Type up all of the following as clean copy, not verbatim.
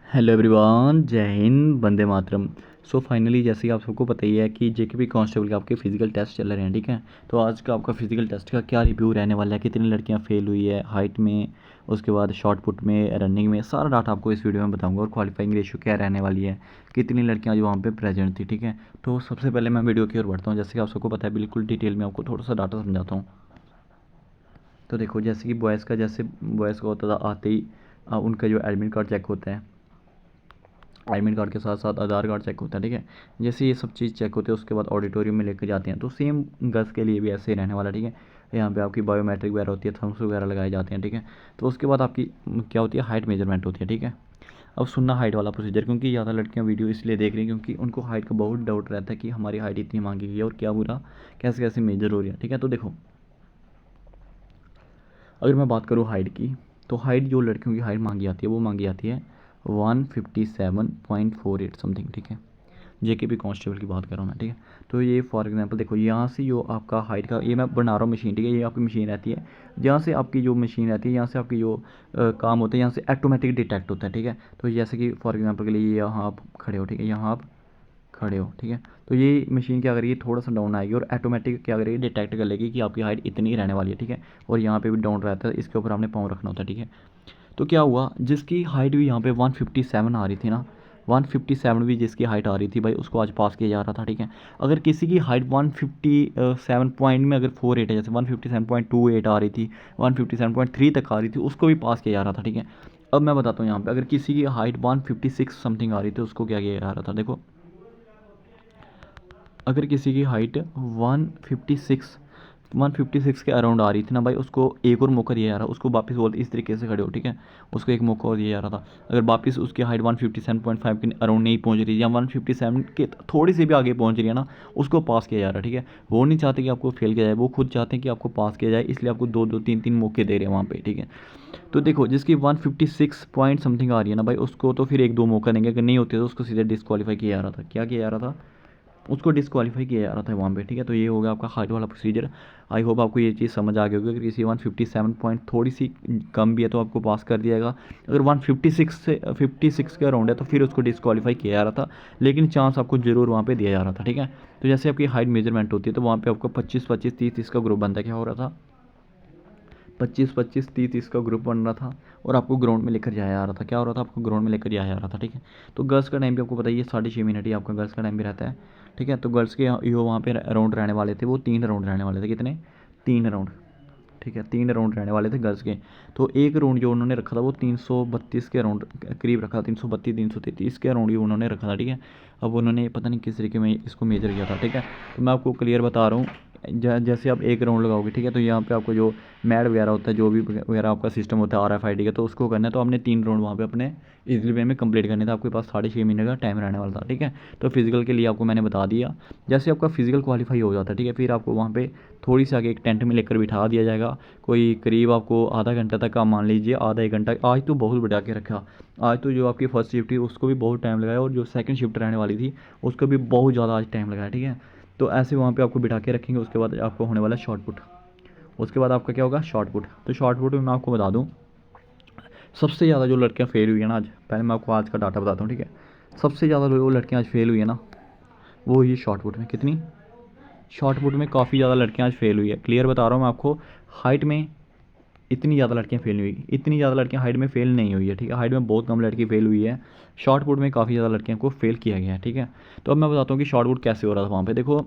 Hello everyone, जय Hind, Vande Mataram. So finally जैसे कि आप सबको पता ही है कि जेकेपी कांस्टेबल के आपके फिजिकल टेस्ट चल रहे हैं, ठीक है। तो आज का आपका फिजिकल टेस्ट का क्या रिव्यू रहने वाला है, कितनी लड़कियां फेल हुई है हाइट में, उसके बाद शॉर्ट पुट में, रनिंग में, सारा डाटा आपको इस वीडियो में बताऊंगा। और क्वालिफाइंग रेशियो क्या रहने वाली है, कितनी लड़कियाँ जो वहाँ पर प्रेजेंट थी, ठीक है। तो सबसे पहले मैं वीडियो की ओर बढ़ता हूँ। जैसे कि आप सबको पता है, बिल्कुल डिटेल में आपको थोड़ा सा डाटा समझाता हूँ। तो देखो, जैसे कि बॉयज़ का, जैसे बॉयज़ का होता था आते ही उनका जो एडमिट कार्ड चेक होता है, एडमिट कार्ड के साथ साथ आधार कार्ड चेक होता है, ठीक है। जैसे ये सब चीज़ चेक होते हैं, उसके बाद ऑडिटोरियम में लेकर जाते हैं। तो सेम गर्ल्स के लिए भी ऐसे ही रहने वाला, ठीक है। यहाँ पे आपकी बायोमेट्रिक वगैरह होती है, थम्स वगैरह लगाए जाते हैं, ठीक है। तो उसके बाद आपकी क्या होती है, हाइट मेजरमेंट होती है, ठीक है। अब सुनना हाइट वाला प्रोसीजर, क्योंकि ज़्यादा लड़कियाँ वीडियो इसलिए देख रही हैं क्योंकि उनको हाइट का बहुत डाउट रहता है कि हमारी हाइट इतनी मांगी गई है और क्या बुरा कैसे कैसे मेजर हो रही है, ठीक है। तो देखो, अगर मैं बात करूँ हाइट की, तो हाइट जो लड़कियों की हाइट मांगी जाती है वो मांगी जाती है 157.48 समथिंग, ठीक है। जेकेपी कांस्टेबल की बात कर रहा हूँ मैं, ठीक है। तो ये फॉर एग्जांपल देखो, यहाँ से जो आपका हाइट का, ये मैं बना रहा हूँ मशीन, ठीक है। ये आपकी मशीन रहती है, जहाँ से आपकी जो मशीन रहती है, यहाँ से आपकी जो काम होता है, यहाँ से ऑटोमेटिक डिटेक्ट होता है, ठीक है। तो जैसे कि फॉर एग्जांपल के लिए यहाँ आप खड़े हो, ठीक है, यहाँ आप खड़े हो, ठीक है। तो ये मशीन क्या करेगी, थोड़ा सा डाउन आएगी और ऑटोमेटिक क्या करेगी, डिटेक्ट कर लेगी कि आपकी हाइट इतनी ही रहने वाली है, ठीक है। और यहाँ पे भी डाउन रहता है, इसके ऊपर आपने पाँव रखना होता है, ठीक है। तो क्या हुआ, जिसकी हाइट भी यहाँ पे 157 आ रही थी ना, 157 भी जिसकी हाइट आ रही थी भाई, उसको आज पास किया जा रहा था, ठीक है। अगर किसी की हाइट 157 पॉइंट में अगर 48 है, जैसे 157.28 आ रही थी, 157.3 तक आ रही थी, उसको भी पास किया जा रहा था, ठीक है। अब मैं बताता हूँ यहाँ पे, अगर किसी की हाइट 156 समथिंग आ रही थी, उसको क्या किया जा रहा था, देखो। अगर किसी की हाइट 156 के अराउंड आ रही थी ना भाई, उसको एक और मौका दिया जा रहा, उसको वापस बोलते इस तरीके से खड़े हो, ठीक है। उसको एक मौका और दिया जा रहा था। अगर वापस उसकी हाइट 157.5 के अराउंड नहीं पहुंच रही, या 157 के थोड़ी सी भी आगे पहुंच रही है ना, उसको पास किया जा रहा है, ठीक है। वो नहीं चाहते कि आपको फेल किया जाए, वो खुद चाहते हैं कि आपको पास किया जाए, इसलिए आपको दो दो तीन तीन मौके दे रहे हैं वहाँ पर, ठीक है। तो देखो, जिसकी 156 पॉइंट समथिंग आ रही है ना भाई, उसको तो फिर एक दो मौका देंगे, अगर नहीं होती तो उसको सीधे डिस्क्वालीफाई किया जा रहा था। क्या किया जा रहा था, उसको डिस्क्वालीफाई किया जा रहा था वहाँ पे, ठीक है। तो ये हो गया आपका हाइट वाला प्रोसीजर। आई होप आपको ये चीज़ समझ आ गई होगी। अगर किसी 157 पॉइंट थोड़ी सी कम भी है तो आपको पास कर दिया जाएगा। अगर 156 के अराउंड है तो फिर उसको डिस्क्वालीफाई किया जा रहा था, लेकिन चांस आपको जरूर वहाँ पर दिया जा रहा था, ठीक है। तो जैसे आपकी हाइट मेजरमेंट होती है, तो वहाँ पर आपको 25-25, 30-30 का ग्रुप बनता है। क्या हो रहा था, 25-25, 30-30 का ग्रुप बन रहा था और आपको ग्राउंड में लेकर जाया जा रहा था। क्या हो रहा था, आपको ग्राउंड में लेकर जाया जा रहा था, ठीक है। तो गर्ल्स का टाइम भी आपको बताइए 6.5 मिनट ही आपका गर्ल्स का टाइम भी रहता है, ठीक है। तो गर्ल्स के यो वहाँ पे राउंड रहने वाले थे, वो 3 राउंड रहने वाले थे। कितने, 3 राउंड, ठीक है। 3 राउंड रहने वाले थे गर्ल्स के। तो एक राउंड जो उन्होंने रखा था वो 332 के राउंड करीब रखा, 332 333 के राउंड ही उन्होंने रखा था, ठीक है। अब उन्होंने पता नहीं किस तरीके में इसको मेजर किया था, ठीक है। तो मैं आपको क्लियर बता रहा हूँ। जैसे आप एक राउंड लगाओगे, ठीक है, तो यहाँ पे आपको जो मैड वगैरह होता है, जो भी वगैरह आपका सिस्टम होता है RFID का, तो उसको करना है। तो आपने 3 राउंड वहाँ पे अपने इजीली वे में कंप्लीट करने था। आपके पास 6.5 मिनट का टाइम रहने वाला था, ठीक है। तो फिजिकल के लिए आपको मैंने बता दिया। जैसे आपका फिजिकल क्वालिफाई हो जाता है, ठीक है, फिर आपको वहाँ पे थोड़ी सी आगे एक टेंट में लेकर बिठा दिया जाएगा। कोई करीब आपको आधा घंटा तक, आप मान लीजिए आधा एक घंटा। आज तो बहुत बढ़ा के रखा, आज तो जो आपकी फर्स्ट शिफ्ट थी उसको भी बहुत टाइम लगाया, और जो सेकंड शिफ्ट रहने वाली थी उसको भी बहुत ज़्यादा आज टाइम लगाया, ठीक है। तो ऐसे वहाँ पे आपको बिठा के रखेंगे। उसके बाद आपको होने वाला शॉर्ट पुट, उसके बाद आपका क्या होगा, शॉर्ट पुट। तो शॉर्ट पुट में मैं आपको बता दूँ, सबसे ज़्यादा जो लड़कियाँ फेल हुई है ना आज, पहले मैं आपको आज का डाटा बताता हूँ, ठीक है। सबसे ज़्यादा जो लड़कियाँ आज फेल हुई है ना, वो ही शॉर्ट पुट में। कितनी, शॉर्ट पुट में काफ़ी ज़्यादा लड़कियाँ आज फेल हुई है। क्लियर बता रहा हूँ मैं आपको, हाइट में इतनी ज़्यादा लड़कियाँ फेल हुई, इतनी ज़्यादा लड़कियाँ हाइट में फेल नहीं हुई है, ठीक है। हाइट में बहुत कम लड़की फेल हुई है, शॉर्ट पुट में काफ़ी ज़्यादा लड़कियों को फेल किया गया है, ठीक है। तो अब मैं बताता हूँ कि शॉर्ट पुट कैसे हो रहा था वहाँ पे। देखो,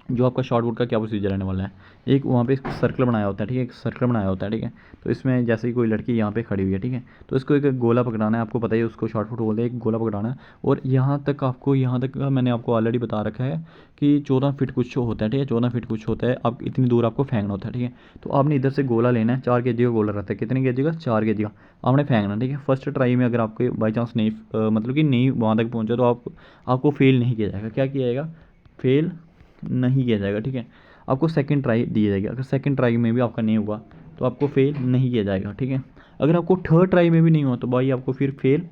जो आपका शॉर्ट पुट का क्या प्रोसीजर रहने वाला है, एक वहाँ पे एक सर्कल बनाया होता है, ठीक है, एक सर्कल बनाया होता है, ठीक है। तो इसमें जैसे ही कोई लड़की यहाँ पे खड़ी हुई है, ठीक है, तो इसको एक गोला पकड़ाना है। आपको पता है उसको शॉर्ट पुट बोलते हैं, एक गोला पकड़ाना है। और यहाँ तक आपको, यहाँ तक का मैंने आपको ऑलरेडी बता रखा है कि 14 फीट कुछ होता है, ठीक है, 14 फीट कुछ होता है। आप इतनी दूर आपको फेंकना होता है, ठीक है। तो आपने इधर से गोला लेना है, 4 kg का गोला रहता है। कितने kg का, 4 kg का आपने फेंकना, ठीक है। फर्स्ट ट्राई में अगर आपके बाई चांस नहीं मतलब कि नहीं वहाँ तक पहुँचा, तो आपको फेल नहीं किया जाएगा। क्या किया जाएगा, फेल नहीं किया जाएगा, ठीक है। आपको सेकंड ट्राई दी जाएगी। अगर सेकंड ट्राई में भी आपका नहीं हुआ तो आपको फेल नहीं किया जाएगा, ठीक है। अगर आपको थर्ड ट्राई में भी नहीं हुआ तो भाई आपको फिर फेल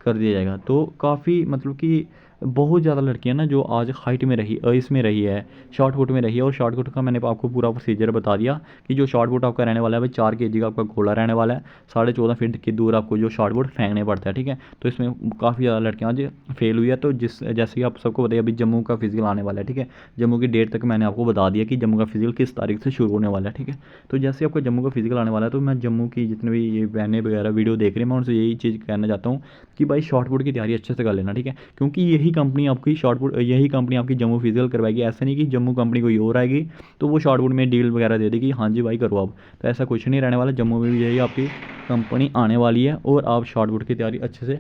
कर दिया जाएगा। तो काफ़ी मतलब कि बहुत ज़्यादा लड़कियां ना जो आज हाइट में रही इसमें रही है, शॉर्ट पुट में रही है, और शॉर्ट पुट का मैंने आपको पूरा प्रोसीजर बता दिया कि जो शॉर्ट पुट आपका रहने वाला है भाई 4 kg का आपका घोड़ा रहने वाला है, 14.5 फीट की दूर आपको जो शॉर्ट पुट फेंकने पड़ता है, ठीक है। तो इसमें काफ़ी ज़्यादा लड़कियाँ आज फेल हुई है। तो जैसे कि आप सबको बताइए अभी जम्मू का फिजिकल आने वाला है, ठीक है। जम्मू की डेट तक मैंने आपको बता दिया कि जम्मू का फिजिकल किस तारीख से शुरू होने वाला है, ठीक है। तो जैसे आपका जम्मू का फिजिकल आने वाला है, तो मैं जम्मू की जितने भी ये बहनें वगैरह वीडियो देख रहे हैं, मैं उनसे यही चीज़ कहना चाहता हूँ कि भाई शॉर्ट पुट की तैयारी अच्छे से कर लेना, ठीक है। क्योंकि यही कंपनी आपकी शॉर्ट पुट, यही कंपनी आपकी जम्मू फिजिकल करवाएगी। ऐसा नहीं कि जम्मू कंपनी कोई और आएगी तो वो शॉर्ट पुट में डील वगैरह दे देगी, हाँ जी भाई करो आप। तो ऐसा कुछ नहीं रहने वाला, जम्मू में भी यही आपकी कंपनी आने वाली है, और आप शॉर्ट पुट की तैयारी अच्छे से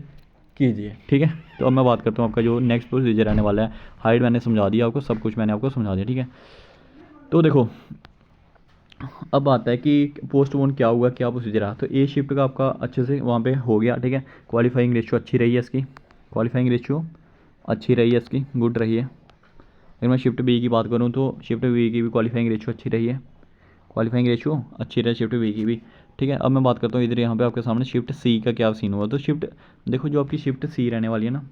कीजिए, ठीक है। तो अब मैं बात करता हूँ आपका जो नेक्स्ट प्रोसीजर रहने वाला है। हाइट मैंने समझा दिया आपको, सब कुछ मैंने आपको समझा दिया, ठीक है। तो देखो अब आता है कि पोस्टपोन क्या हुआ, क्या प्रोसीजर रहा। तो ए शिफ्ट का आपका अच्छे से वहाँ पे हो गया, ठीक है। क्वालिफाइंग रेशियो अच्छी रही है इसकी, क्वालिफाइंग रेशियो अच्छी रही है इसकी, गुड रही है। अगर मैं शिफ्ट बी की बात करूँ तो शिफ्ट बी की भी क्वालिफाइंग रेशियो अच्छी रही है, क्वालिफाइंग रेशियो अच्छी रही शिफ्ट बी की भी, ठीक है। अब मैं बात करता हूँ इधर यहाँ पे आपके सामने शिफ्ट सी का क्या सीन हुआ। तो शिफ्ट देखो जो आपकी शिफ्ट सी रहने वाली है ना,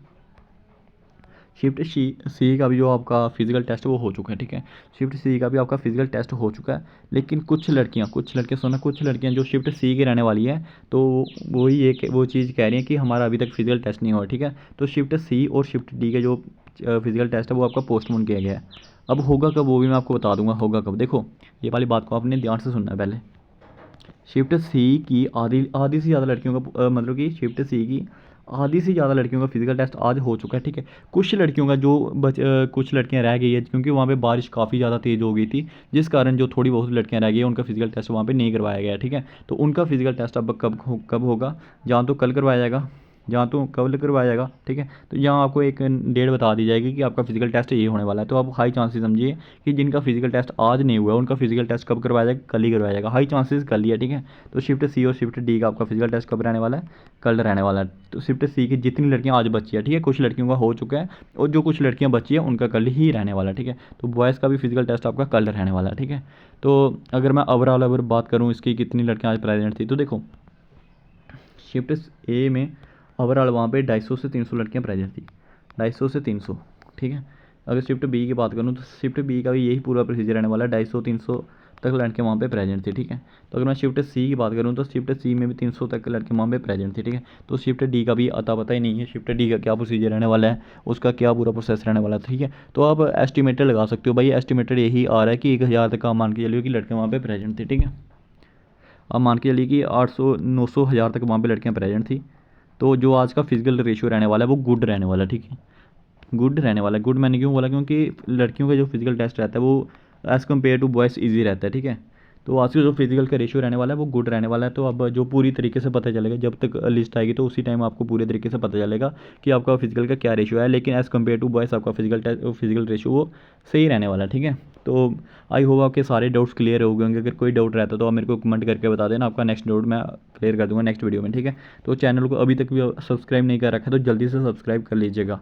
शिफ्ट सी का भी जो आपका फिजिकल टेस्ट वो हो चुका है, ठीक है। शिफ्ट सी का भी आपका फिजिकल टेस्ट हो चुका है। लेकिन कुछ लड़कियां सुना, कुछ लड़कियां जो शिफ्ट सी की रहने वाली है, तो वही एक वो चीज़ कह रही हैं कि हमारा अभी तक फिजिकल टेस्ट नहीं हुआ, ठीक है। तो शिफ्ट सी और शिफ्ट डी के जो फिजिकल टेस्ट है वो आपका पोस्टपोन किया गया है। अब होगा कब वो भी मैं आपको बता दूंगा होगा कब। देखो ये वाली बात को आपने ध्यान से सुनना है पहले। शिफ्ट सी की आधी आधी से ज़्यादा लड़कियों का मतलब कि शिफ्ट सी की आधी से ज़्यादा लड़कियों का फिजिकल टेस्ट आज हो चुका है, ठीक है। कुछ लड़कियों का जो कुछ लड़कियां रह गई है, क्योंकि वहाँ पे बारिश काफ़ी ज़्यादा तेज़ हो गई थी, जिस कारण जो थोड़ी बहुत लड़कियां रह गई है उनका फिजिकल टेस्ट वहाँ पे नहीं करवाया गया, ठीक है। तो उनका फिजिकल टेस्ट अब कब होगा, जहाँ तो कल करवाया जाएगा, जहाँ तो कल करवाया जाएगा, ठीक है। तो यहाँ आपको एक डेट बता दी जाएगी कि आपका फिजिकल टेस्ट ये होने वाला है। तो आप हाई चांसेस समझिए कि जिनका फिजिकल टेस्ट आज नहीं हुआ उनका फिजिकल टेस्ट कब करवाया जाएगा, कल ही करवाया जाएगा, हाई चांसेस कल ही है, ठीक है। तो शिफ्ट सी और शिफ्ट डी का आपका फिजिकल टेस्ट कब रहने वाला है, कल रहने वाला है। तो शिफ्ट सी की जितनी लड़कियां आज बची है, ठीक है, कुछ लड़कियों का हो चुका है और जो कुछ लड़कियां बची है उनका कल ही रहने वाला है, ठीक है। तो बॉयज़ का भी फिजिकल टेस्ट आपका कल रहने वाला है, ठीक है। तो अगर मैं ओवरऑल अगर बात करूँ इसकी कितनी लड़कियाँ आज प्रेजेंट थी, तो देखो शिफ्ट ए में ओवरऑल वहाँ पे 250 से 300 लड़कियाँ प्रेजेंट थी, 250 से 300, ठीक है। अगर शिफ्ट बी की बात करूँ तो शिफ्ट बी का भी यही पूरा प्रोसीजर रहने वाला है, 250-300 तक लड़कियाँ वहाँ पे प्रेजेंट थी, ठीक है। तो अगर मैं शिफ्ट सी की बात करूँ तो शिफ्ट सी में भी 300 तक लड़के वहाँ पे प्रेजेंट थे, ठीक है। तो शिफ्ट डी का भी अता पता ही नहीं है, शिफ्ट डी का क्या प्रोसीजर रहने वाला है, उसका क्या पूरा प्रोसेस रहने वाला है, ठीक है। तो आप एस्टिमेटेड लगा सकते हो भाई, एस्टिमेटेड यही आ रहा है कि 1000 तक आप मान के चलिए कि लड़के वहाँ पे प्रेजेंट थे, ठीक है। आप मान के चलिए कि 800 900 हज़ार तक वहाँ पे लड़कियाँ प्रेजेंट थी। तो जो आज का फिजिकल रेशियो रहने वाला है वो गुड रहने वाला है, ठीक है, गुड रहने वाला है। गुड मैंने क्यों बोला, क्योंकि लड़कियों का जो फिजिकल टेस्ट रहता है वो as compare to boys easy रहता है, ठीक है। तो आज का जो फिजिकल का रेशियो रहने वाला है वो गुड रहने वाला है। तो अब जो पूरी तरीके से पता चलेगा जब तक लिस्ट आएगी, तो उसी टाइम आपको पूरे तरीके से पता चलेगा कि आपका फिजिकल का क्या रेशियो है। लेकिन एज़ कम्पेयर टू बॉयज़ आपका फिजिकल रेशियो वो सही रहने वाला है, ठीक है। तो आई होप आपके सारे डाउट्स क्लियर हो गए होंगे। अगर कोई डाउट रहता है तो आप मेरे को कमेंट करके बता देना, आपका नेक्स्ट डाउट मैं क्लियर कर दूँगा नेक्स्ट वीडियो में, ठीक है। तो चैनल को अभी तक भी सब्सक्राइब नहीं कर रखा है तो जल्दी से सब्सक्राइब कर लीजिएगा।